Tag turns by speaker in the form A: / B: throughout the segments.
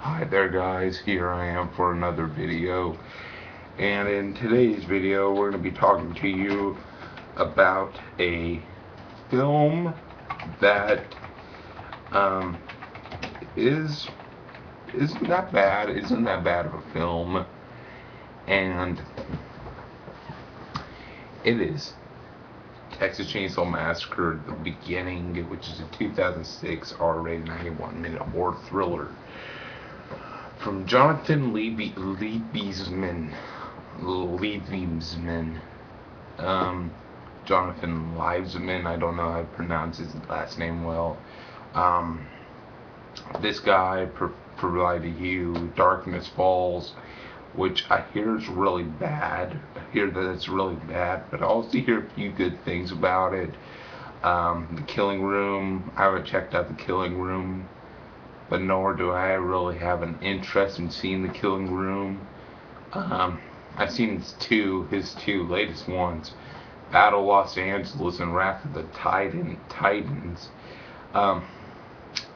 A: Hi there guys, here I am for another video, and in today's video we're going to be talking to you about a film that um, is isn't that bad of a film, and it is Texas Chainsaw Massacre: The Beginning, which is a 2006 R-rated 91-minute horror thriller from Jonathan Liebesman, Jonathan Liebesman. I don't know how to pronounce his last name well. Um, this guy provided you Darkness Falls, which I hear is really bad. I hear that it's really bad, but I also hear a few good things about it. The Killing Room, I haven't checked out The Killing Room, but nor do I really have an interest in seeing The Killing Room. I've seen his two latest ones, Battle Los Angeles and Wrath of the Titans. I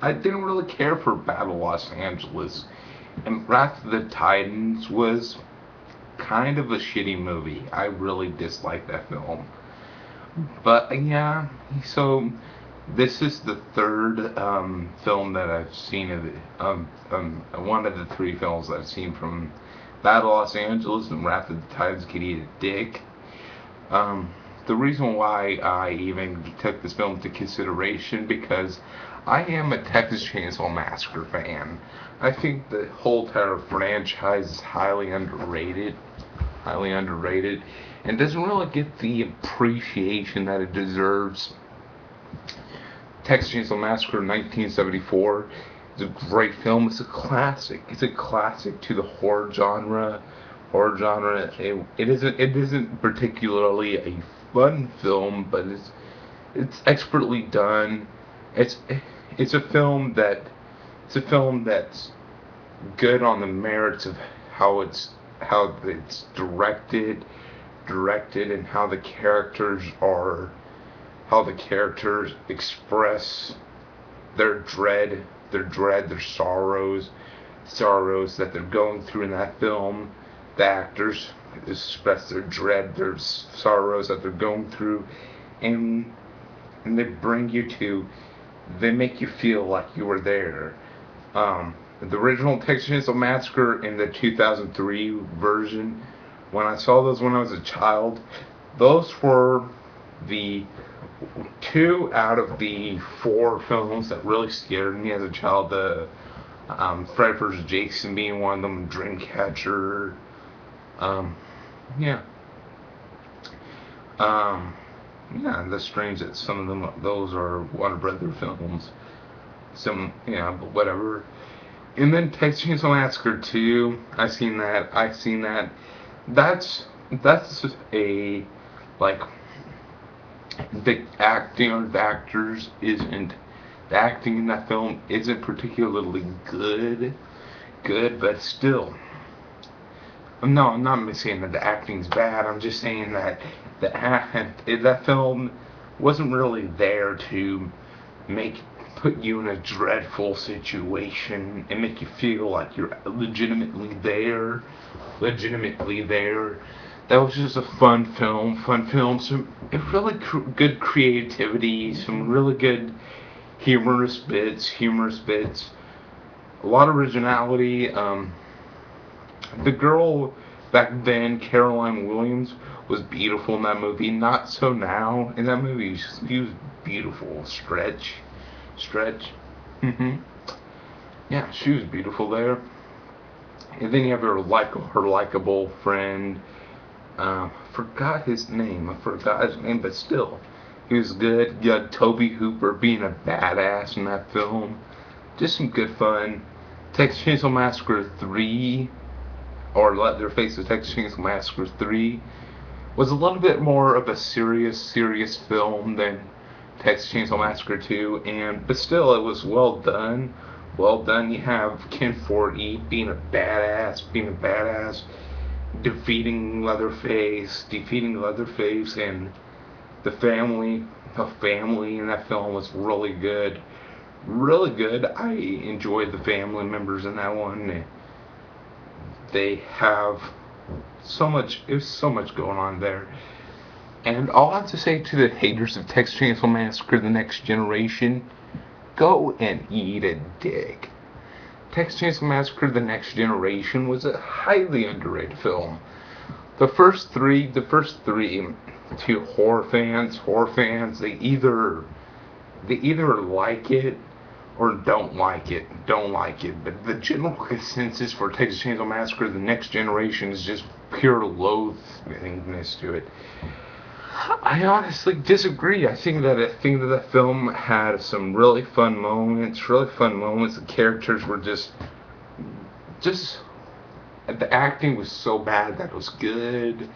A: didn't really care for Battle Los Angeles, and Wrath of the Titans was kind of a shitty movie. I really disliked that film. But yeah, so this is the third film that I've seen of it. One of the three films that I've seen from Battle Los Angeles and Wrath of the Titans Could Eat a Dick. The reason why I even took this film into consideration because I am a Texas Chainsaw Massacre fan. I think the whole entire franchise is highly underrated, and doesn't really get the appreciation that it deserves. Texas Chainsaw Massacre 1974 is a great film. It's a classic. It's a classic to the horror genre. It isn't particularly a fun film, but it's expertly done. It's it's a film that it's a film that's good on the merits of how it's directed, and how the characters express their their sorrows that they're going through in that film. The actors express their dread, their sorrows that they're going through, and and they make you feel like you were there. The original Texas Chainsaw Massacre in the 2003 version, when I saw those when I was a child, those were the two out of the four films that really scared me as a child. The Fred vs. Jason being one of them, Dreamcatcher. Um, yeah. Um, yeah, that's strange that some of them, those are Warner Brother films. But whatever. And then Texas Chainsaw Massacre 2, I've seen that. That's a, like, the acting in that film isn't particularly good, but still. No, I'm not saying that the acting's bad. I'm just saying that that film wasn't really there to make put you in a dreadful situation and make you feel like you're legitimately there. That was just a fun film. Some really good creativity, some really good humorous bits, a lot of originality. The girl back then, Caroline Williams, was beautiful in that movie. Not so now. In that movie, she was beautiful. Stretch. Yeah, she was beautiful there. And then you have her likable friend. I forgot his name, but still, he was good. You had Toby Hooper being a badass in that film. Just some good fun. Texas Chainsaw Massacre 3, or Leatherface's Texas Chainsaw Massacre 3, was a little bit more of a serious film than Texas Chainsaw Massacre 2, but still, it was well done. Well done. You have Ken Foree being a badass, defeating Leatherface, and the family in that film was really good, really good. I enjoyed the family members in that one. They have so much. There's so much going on there. And all I have to say to the haters of Texas Chainsaw Massacre: The Next Generation, go and eat a dick. Texas Chainsaw Massacre: The Next Generation was a highly underrated film. The first three to horror fans, they either like it or don't like it. But the general consensus for Texas Chainsaw Massacre: The Next Generation is just pure loathingness to it. I honestly disagree. I think that film had some really fun moments. Really fun moments. The characters were just the acting was so bad that it was good.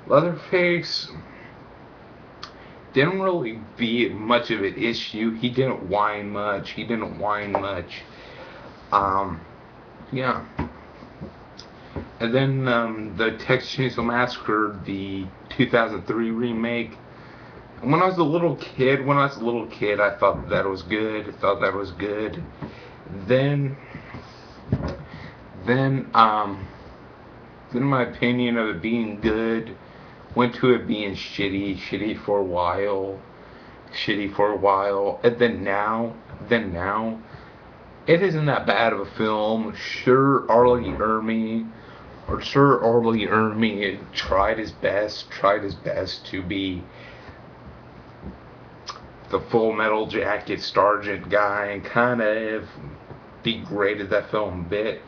A: Leatherface didn't really be much of an issue. He didn't whine much. Yeah. And then the Texas Chainsaw Massacre, the 2003 remake. When I was a little kid, I thought that was good. Then, in my opinion of it being good, went to it being shitty for a while, and then now, it isn't that bad of a film. Sure, Arlie Ermey tried his best to be the Full Metal Jacket sergeant guy and kind of degraded that film a bit.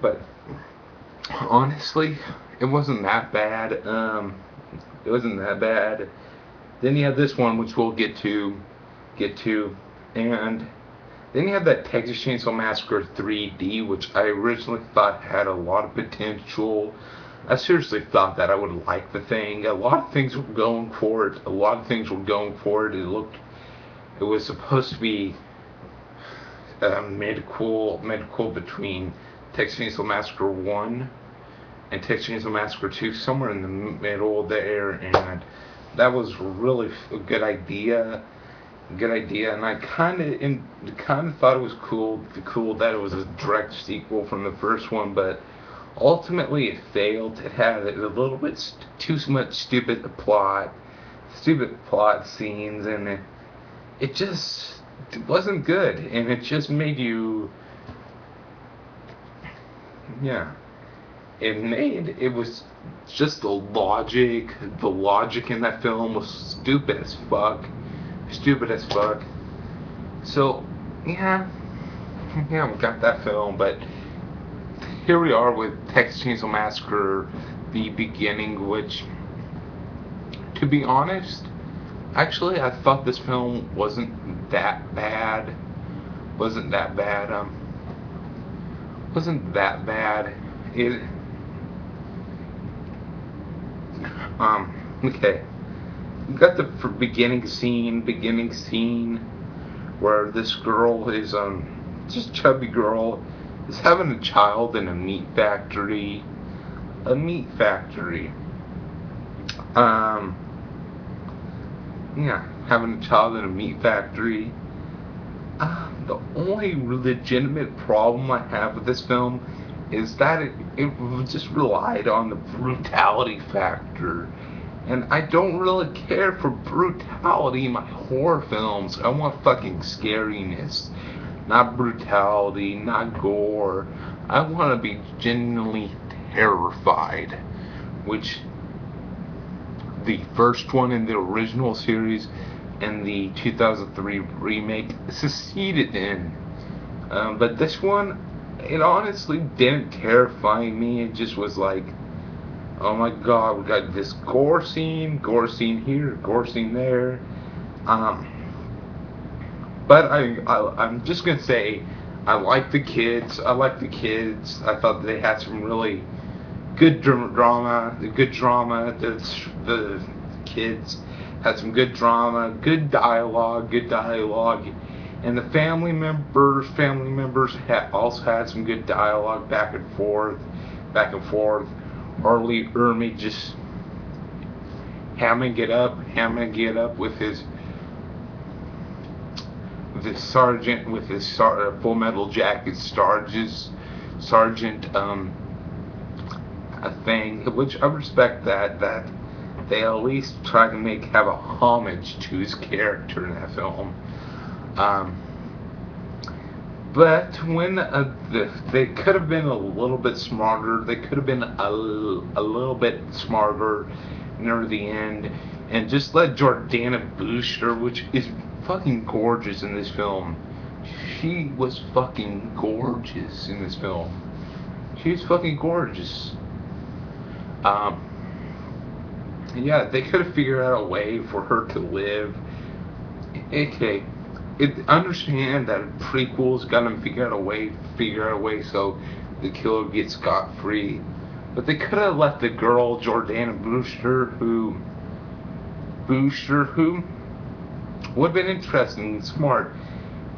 A: But honestly, it wasn't that bad. Then you have this one, which we'll get to, and then you have that Texas Chainsaw Massacre 3D, which I originally thought had a lot of potential. I seriously thought that I would like the thing. A lot of things were going for it. It was supposed to be medical between Texas Chainsaw Massacre 1 and Texas Chainsaw Massacre 2, somewhere in the middle there, and that was really a good idea. And I kind of thought it was cool that it was a direct sequel from the first one, but ultimately it failed. It had a little bit too much stupid plot scenes, and it just wasn't good, and it just made you, yeah. It was just the logic in that film was stupid as fuck. So, yeah, we got that film, but here we are with Texas Chainsaw Massacre, the beginning, which, to be honest, actually, I thought this film wasn't that bad. Okay. You got the beginning scene where this girl is just chubby girl is having a child in a meat factory. Yeah, having a child in a meat factory. The only legitimate problem I have with this film is that it just relied on the brutality factor. And I don't really care for brutality in my horror films. I want fucking scariness. Not brutality, not gore. I want to be genuinely terrified. Which the first one in the original series and the 2003 remake succeeded in. But this one, it honestly didn't terrify me. It just was like, oh my god, we got this gore scene here, gore scene there. But I'm just gonna say, I like the kids. I thought they had some really good drama. The kids had some good drama, good dialogue, and the family members also had some good dialogue back and forth. Arlie Ermey just hamming it up with his this sergeant with his Full Metal Jacket sergeant a thing, which I respect that they at least try to have a homage to his character in that film. But when they could have been a little bit smarter, they could have been a little bit smarter near the end, and just let Jordana Brewster, which is fucking gorgeous in this film. She was fucking gorgeous in this film. She was fucking gorgeous. Yeah, they could have figured out a way for her to live. Okay, understand that prequels got to figure out a way so the killer gets scot free. But they could have let the girl Jordana Brewster, who would have been interesting and smart.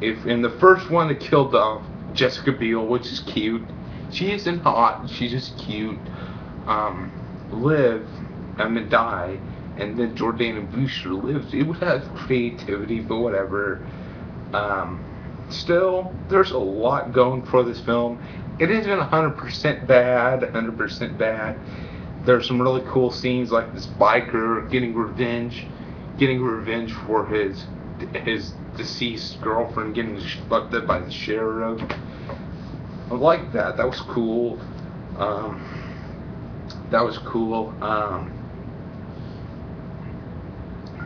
A: If in the first one they killed off Jessica Biel, which is cute. She isn't hot, she's just cute. Die, and then Jordana Brewster lives. It would have creativity, but whatever. Still, there's a lot going for this film. It isn't 100% bad. There's some really cool scenes, like this biker getting revenge for his deceased girlfriend getting fucked up by the sheriff. I like that. That was cool.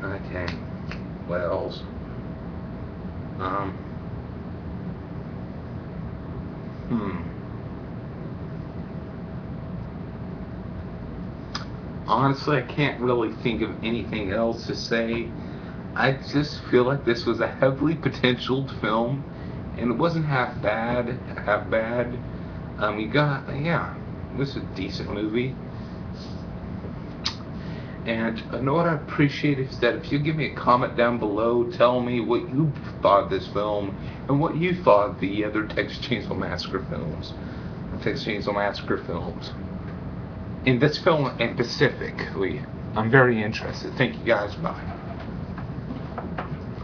A: Okay, what else? Honestly, I can't really think of anything else to say. I just feel like this was a heavily potentialed film, and it wasn't half bad. This is a decent movie. And you know what I appreciate is that if you give me a comment down below, tell me what you thought of this film and what you thought of the other Texas Chainsaw Massacre films. In this film, and specifically, I'm very interested. Thank you guys. Bye.